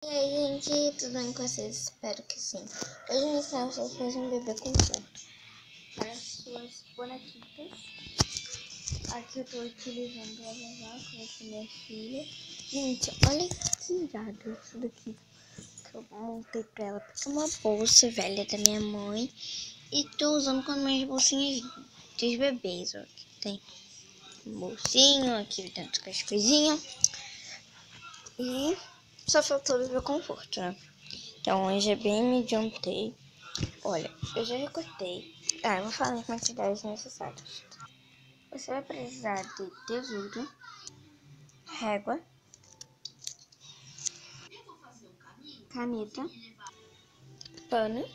E aí, gente, tudo bem com vocês? Espero que sim. Hoje eu vou ensinar vocês a fazer um bebê conforto para as suas bonequitas. Aqui eu tô utilizando a Vavá, que vai ser minha filha. Gente, olha que irado isso daqui que eu montei pra ela. É uma bolsa velha da minha mãe e tô usando como minhas bolsinhas dos bebês. Ó. Aqui tem um bolsinho, aqui dentro com as coisinhas. E só faltou o bebê conforto, né? Então, hoje é bem me adiantei. Olha, eu já recortei. Eu vou falar em quantidades necessárias. Você vai precisar de tesoura, régua, caneta, pano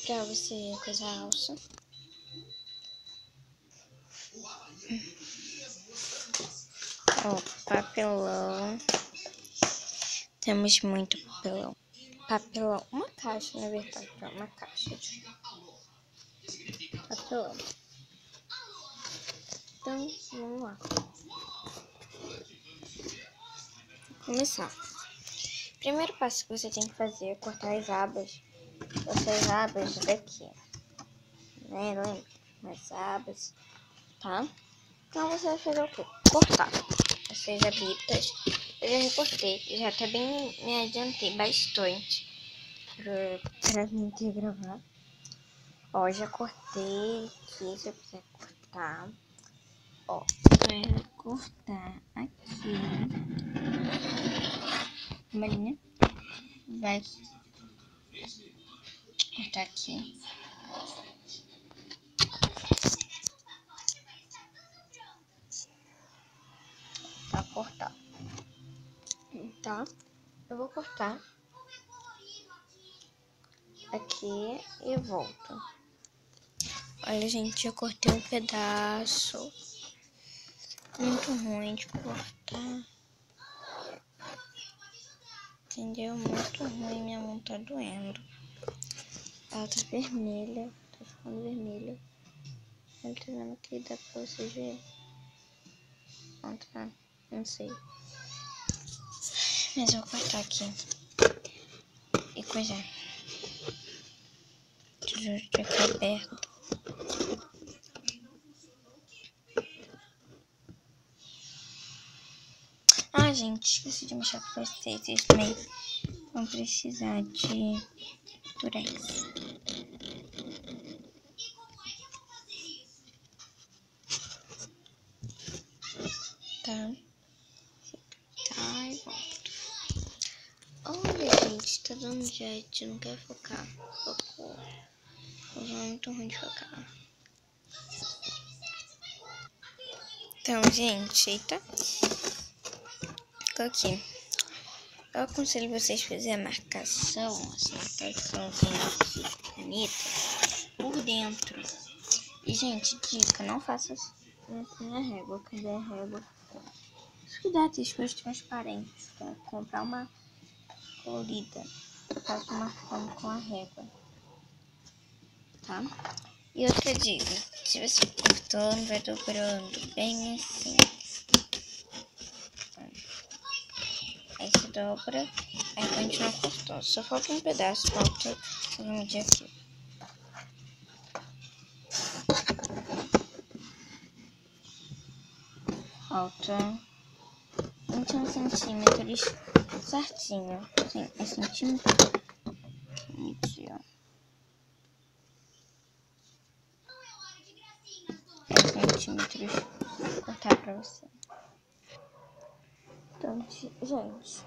pra você coisar a alça, papelão. Temos muito papelão. Papelão, uma caixa, na verdade, uma caixa de papelão. Então, vamos lá. Vou começar. Primeiro passo que você tem que fazer é cortar as abas. Essas abas daqui, né? Lembra? As abas, tá? Então você vai fazer o quê? Cortar essas abritas. Eu já recortei, já até bem me adiantei bastante pra mim ter gravar. Ó, já cortei aqui, se eu quiser cortar. Ó, vai cortar aqui uma linha. Vai cortar aqui. Tá cortado. Tá? Eu vou cortar aqui e volto. Olha, gente, eu cortei um pedaço. Muito ruim de cortar. Entendeu? Muito ruim, minha mão tá doendo. Ela tá vermelha, tá ficando vermelha. Eu tô vendo que dá pra vocês verem. Não tá, não sei. Mas eu vou cortar aqui. E coisar. Deixa eu ficar aberto. Gente, esqueci de mostrar pra vocês. Vocês também vão precisar de durex. Tá? Tá, e volta. Olha, gente, tá dando jet, não quer focar. Focou. É muito ruim de focar. Então, gente, eita. Ficou aqui. Eu aconselho vocês a fazer a marcação, essa marcaçãozinha aqui, caneta, por dentro. E, gente, dica, não faça assim a régua. Cadê a régua? Cuidado, tem as coisas transparentes. Tá? Comprar uma colorida. Faça marcando com a régua. Tá? E outra dica, se você cortando, vai dobrando bem assim. Aí você dobra, aí continua cortando. Só falta um pedaço, falta medir aqui. Falta 21 centímetros certinho. Sim, é centímetro. Medir, ó. É centímetros. Vou cortar pra você. Então, gente,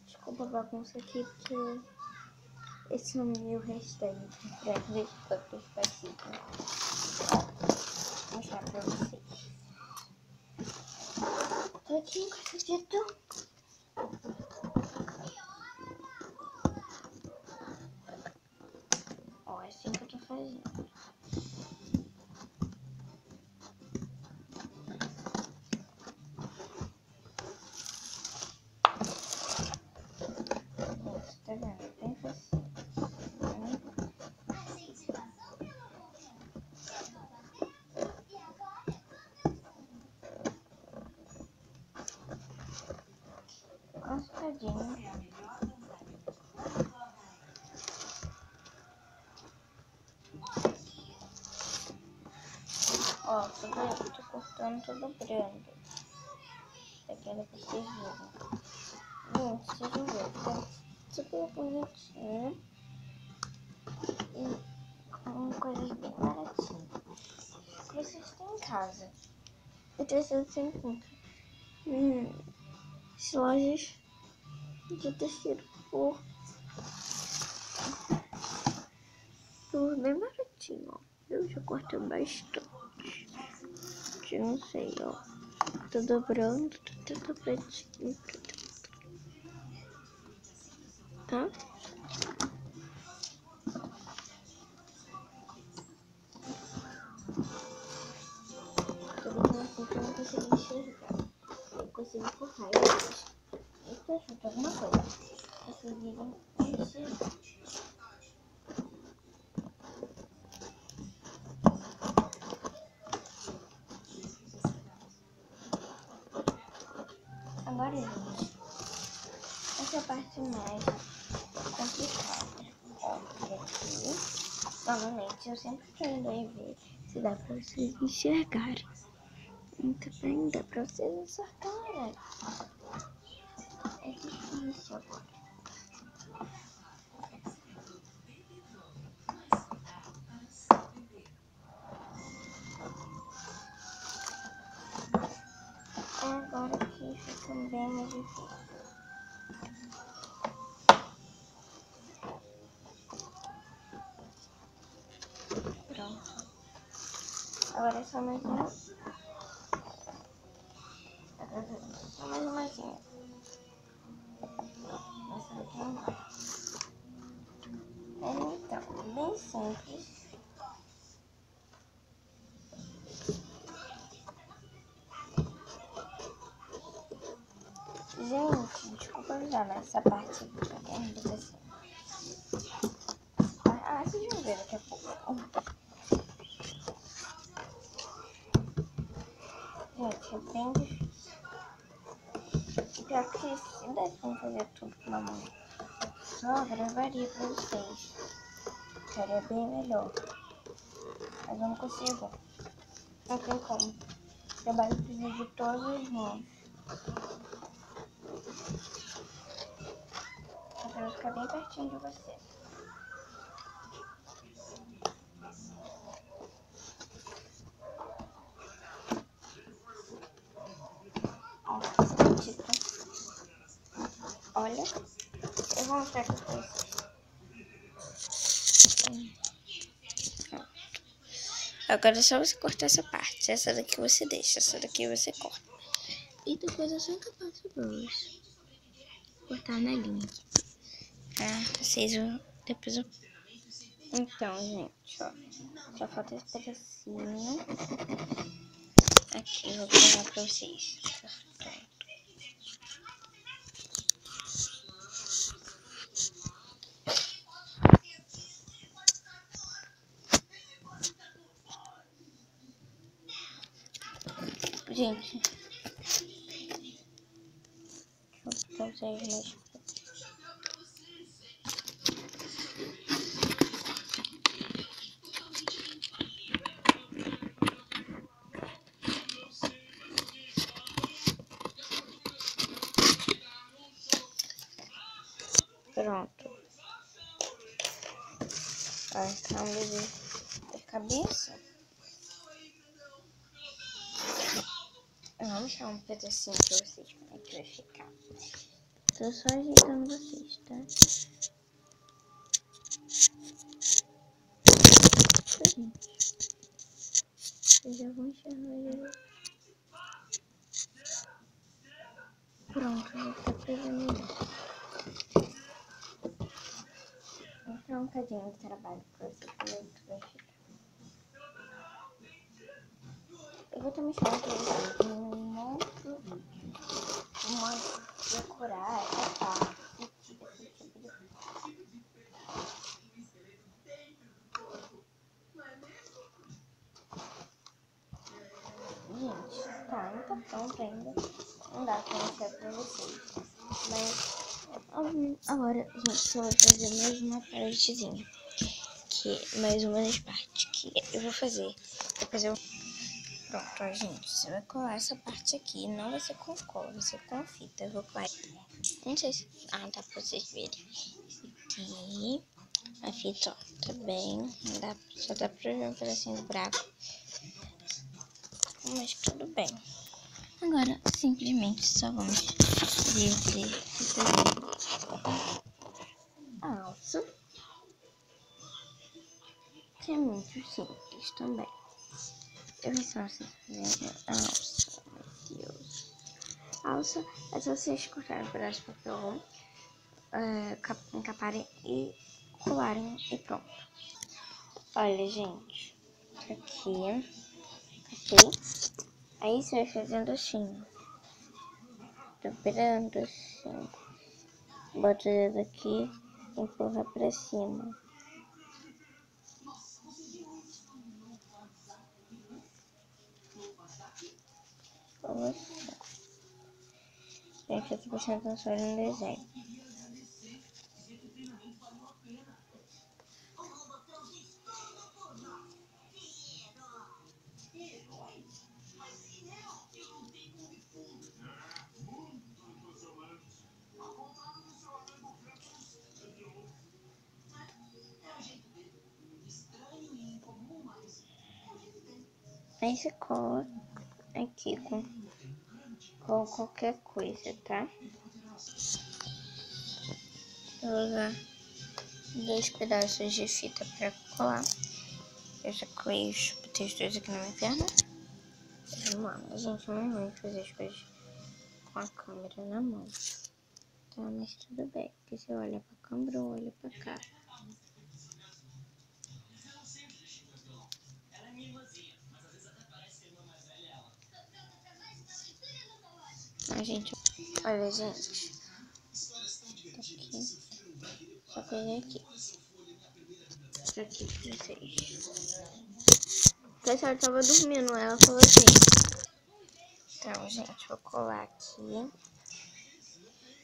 desculpa a bagunça aqui, porque esse é o meu restante pra ver quanto parecido. Vou mostrar pra vocês. Tô aqui encaixadito. Ó, é assim que eu tô fazendo. Tá vendo? Bem fácil. cansadinho. Ó, tô cortando, tô dobrando. Daquela que vocês viram. Gente, vocês vão ver, tá super bonitinho. E com coisas bem baratinhas. Que vocês têm em casa. E tecido você encontra as lojas de tecido por bem baratinho, ó. Eu já cortei bastante. Eu não sei, ó. Tô dobrando, tô dobradinho. Tá? Tô deixando assim pra não conseguir enxergar. Eu consigo cortar eles. Isso ajuda alguma coisa. Conseguirem enxergar. Agora, gente, essa é a parte mais complicada. Ó, aqui, novamente, eu sempre tô indo aí ver se dá pra vocês enxergarem. Muito bem, dá pra vocês acertarem. É difícil agora. É agora que fica bem mais difícil. Pronto. Agora é só mais uma. Só mais uma assim. Essa daqui não vai. Então, bem simples. Gente, desculpa avisar, mas essa parte aqui é muito assim. Ah, vocês vão ver daqui a pouco. Gente, é bem difícil. E pior que se desse pra fazer tudo com uma mão só, gravaria pra vocês. Seria bem melhor. Mas eu não consigo. Não tem como. O trabalho precisa de todas as mãos. Eu quero ficar bem pertinho de você. Ó, tipo, olha, eu vou mostrar aqui pra vocês. Agora é só você cortar essa parte. Essa daqui você deixa, essa daqui você corta. E depois é só acabar essa brush. Cortar na linha. Vocês vão depois eu... Então, gente, ó. Só falta esse pedacinho. Aqui, eu vou pegar pra vocês. Gente, deixa eu pra vocês mesmo. Pronto. Vai ficar um bebê de cabeça. Eu vou mostrar um pedacinho pra vocês como é que vai ficar. Tô só ajeitando vocês, tá? Vocês já vão enxergar. Pronto, já tá pegando. Vou mostrar um cadinho de trabalho pra vocês verem que vai ficar. Eu vou estar mostrando pra vocês um outro vídeo. Como decorar essa parte, esse tipo de coisa. Gente, tá, não tá pronto ainda. Não dá pra mostrar pra vocês. Mas Agora, gente, eu vou fazer mais uma partezinha. Mais uma das partes que eu vou fazer. Depois eu... Pronto, ó, gente. Você vai colar essa parte aqui. Não vai ser com cola, vai ser com fita. Eu vou colar... Não sei se... Ah, dá pra vocês verem. Aqui. A fita, ó. Tá bem. Só dá pra ver um pedacinho do buraco. Mas tudo bem. Agora, simplesmente só vamos fazer a alça, que é muito simples também. Eu vou só vocês fazerem a alça, meu Deus. A alça é só vocês cortarem um pedaço de papel, encaparem e colarem e pronto. Olha, gente, aqui, aí você vai fazendo assim, dobrando assim, bota o dedo aqui e empurra pra cima. Gente, eu tô prestando atenção no desenho. Aí você cola aqui com qualquer coisa, tá? Vou usar 2 pedaços de fita pra colar. Eu já colei os textos aqui na minha perna. Vamos lá, gente, não é ruim fazer as coisas com a câmera na mão. Tá, mas tudo bem, porque você olha pra câmera ou olha pra cá. A gente, olha, gente, tá aqui, só peguei aqui. Tá aqui pra vocês. A senhora tava dormindo, ela falou assim. Então, gente, vou colar aqui.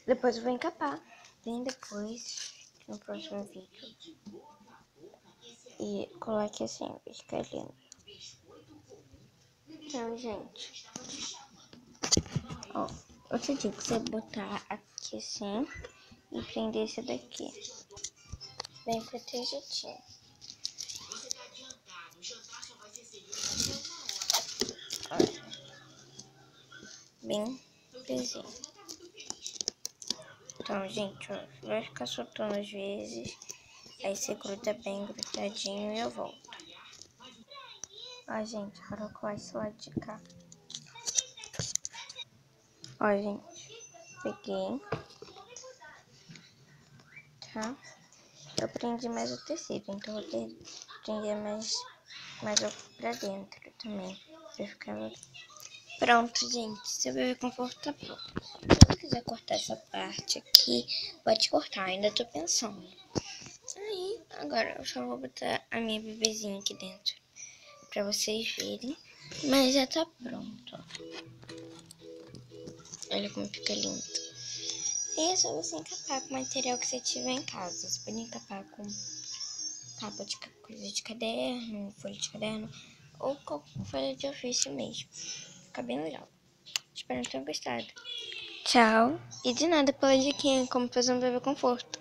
Depois eu vou encapar. Bem depois, no próximo vídeo. E colar aqui assim, vai ficar lindo. Então, gente. Ó, outra dica, você botar aqui assim e prender esse daqui. Bem protegidinho. Olha. Bem presinho. Então, gente, ó, vai ficar soltando às vezes. Aí você gruda bem grudadinho e eu volto. Ó, gente, agora eu colar esse lado de cá. Ó, gente, peguei. Tá? Eu prendi mais o tecido, então eu vou prender mais pra dentro também. Pra ficar... Pronto, gente. Seu bebê conforto tá pronto. Se você quiser cortar essa parte aqui, pode cortar. Ainda tô pensando. Aí, agora eu só vou botar a minha bebezinha aqui dentro. Pra vocês verem. Mas já tá pronto, ó. Olha como fica lindo. E é só você encapar com o material que você tiver em casa. Você pode encapar com capa de coisa de caderno, folha de caderno ou com folha de ofício mesmo. Fica bem legal. Espero que tenham gostado. Tchau. E de nada pela diquinha como fazer um bebê conforto.